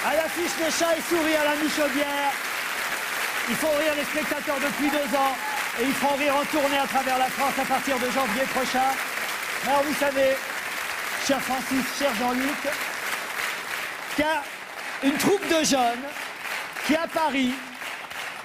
À l'affiche de Chat et Souris à la Michaudière. Ils font rire les spectateurs depuis 2 ans. Et ils feront rire en tournée à travers la France à partir de janvier prochain. Alors vous savez, cher Francis, cher Jean-Luc, qu'il y a une troupe de jeunes qui, à Paris,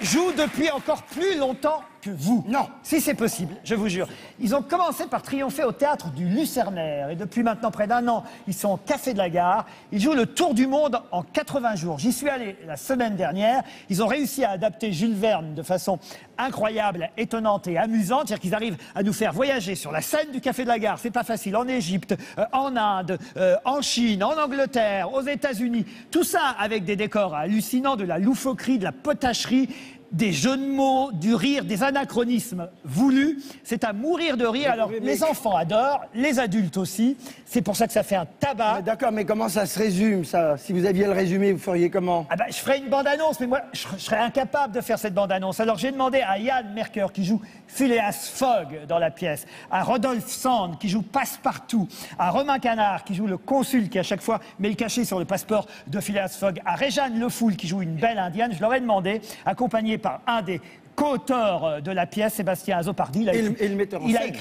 joue depuis encore plus longtemps que vous. Non, si c'est possible, je vous jure. Ils ont commencé par triompher au théâtre du Lucernaire. Et depuis maintenant près d'1 an, ils sont au Café de la Gare. Ils jouent le tour du monde en 80 jours. J'y suis allé la semaine dernière. Ils ont réussi à adapter Jules Verne de façon incroyable, étonnante et amusante. C'est-à-dire qu'ils arrivent à nous faire voyager sur la scène du Café de la Gare. C'est pas facile. En Égypte, en Inde, en Chine, en Angleterre, aux États-Unis. Tout ça avec des décors hallucinants, de la loufoquerie, de la potacherie, des jeux de mots, du rire, des anachronismes voulus. C'est à mourir de rire. Alors, les enfants adorent, les adultes aussi. C'est pour ça que ça fait un tabac. D'accord, mais comment ça se résume, ça? Si vous aviez le résumé, vous feriez comment? Ah bah, je ferais une bande-annonce, mais moi, je serais incapable de faire cette bande-annonce. Alors, j'ai demandé à Yann Mercœur, qui joue Phileas Fogg dans la pièce, à Rodolphe Sand, qui joue Passepartout, à Romain Canard, qui joue le consul, qui à chaque fois met le cachet sur le passeport de Phileas Fogg, à Réjeanne Le Foul, qui joue une belle indienne. Je leur ai demandé, accompagné par un des co-auteur de la pièce, Sébastien Azopardi. Et le metteur en scène.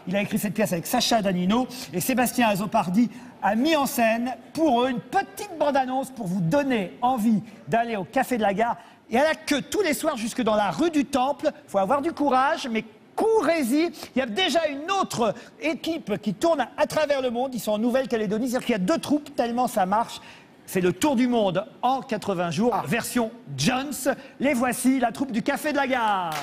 Il a écrit cette pièce avec Sacha Danino. Et Sébastien Azopardi a mis en scène pour eux une petite bande-annonce pour vous donner envie d'aller au Café de la Gare. Et à la queue tous les soirs jusque dans la rue du Temple. Il faut avoir du courage, mais courez-y. Il y a déjà une autre équipe qui tourne à travers le monde. Ils sont en Nouvelle-Calédonie. C'est-à-dire qu'il y a 2 troupes, tellement ça marche. C'est le tour du monde en 80 jours, version Jones. Les voici, la troupe du Café de la Gare.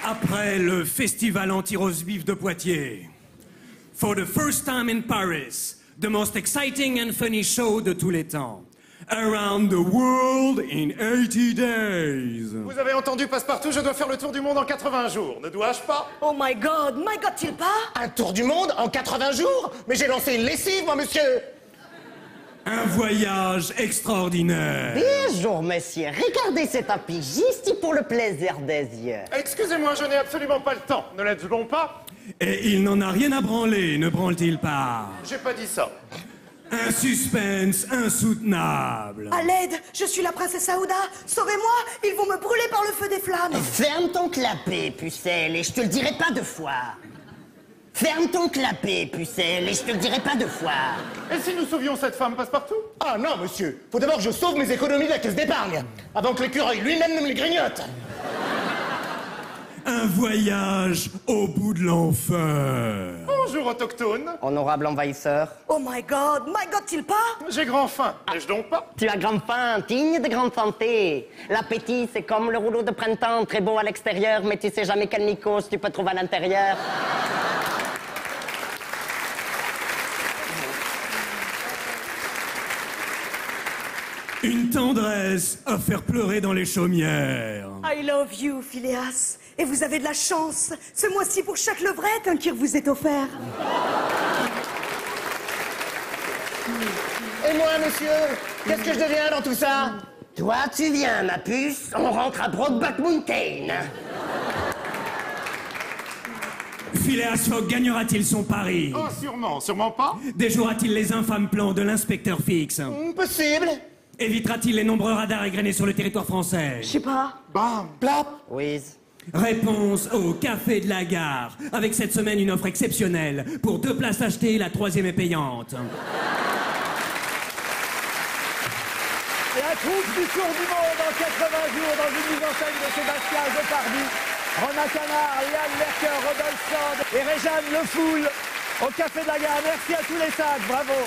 Après le festival anti-rose-beef de Poitiers, for the first time in Paris, the most exciting and funny show de tous les temps. Around the world in 80 days. Vous avez entendu Passepartout, je dois faire le tour du monde en 80 jours. Ne dois-je pas? Oh my God, t-il pas? Un tour du monde en 80 jours? Mais j'ai lancé une lessive, moi, monsieur! Un voyage extraordinaire. Bonjour, monsieur. Regardez cet tapis, juste pour le plaisir des yeux. Excusez-moi, je n'ai absolument pas le temps. Ne l'êtes-vous donc pas? Et il n'en a rien à branler, ne branle-t-il pas? J'ai pas dit ça. Un suspense insoutenable. À l'aide, je suis la princesse Aouda. Sauvez-moi, ils vont me brûler par le feu des flammes. Ferme ton clapet, pucelle, et je te le dirai pas 2 fois. Ferme ton clapet, pucelle, et je te le dirai pas 2 fois. Et si nous sauvions cette femme Passepartout? Ah non, monsieur. Faut d'abord que je sauve mes économies de la caisse d'épargne, avant que l'écureuil lui-même ne me les grignote. Un voyage au bout de l'enfer. Bonjour, autochtone. Honorable envahisseur. Oh my God, t-il pas? J'ai grand faim. N'ai-je donc pas? Tu as grand faim, digne de grande santé. L'appétit, c'est comme le rouleau de printemps, très beau à l'extérieur, mais tu sais jamais quel mycose tu peux trouver à l'intérieur. Une tendresse à faire pleurer dans les chaumières. I love you, Phileas. Et vous avez de la chance. Ce mois-ci, pour chaque levrette, un kir vous est offert. Et moi, monsieur? Qu'est-ce que je deviens dans tout ça? Toi, tu viens, ma puce, on rentre à Brokeback Mountain. Phileas Fogg gagnera-t-il son pari? Oh, sûrement, sûrement pas. Déjouera-t-il les infâmes plans de l'inspecteur Fix? Possible. Évitera-t-il les nombreux radars égrenés sur le territoire français? Je sais pas. Bam. Plap. Oui. Réponse au Café de la Gare. Avec cette semaine une offre exceptionnelle. Pour 2 places achetées, la 3e est payante. Et la troupe du tour du monde en 80 jours dans une mise en scène de Sébastien Azopardi, Romain Canard, Yann Mercœur, Rodolphe Sand et Réjeanne Le Foul au Café de la Gare. Merci à tous les 5, bravo.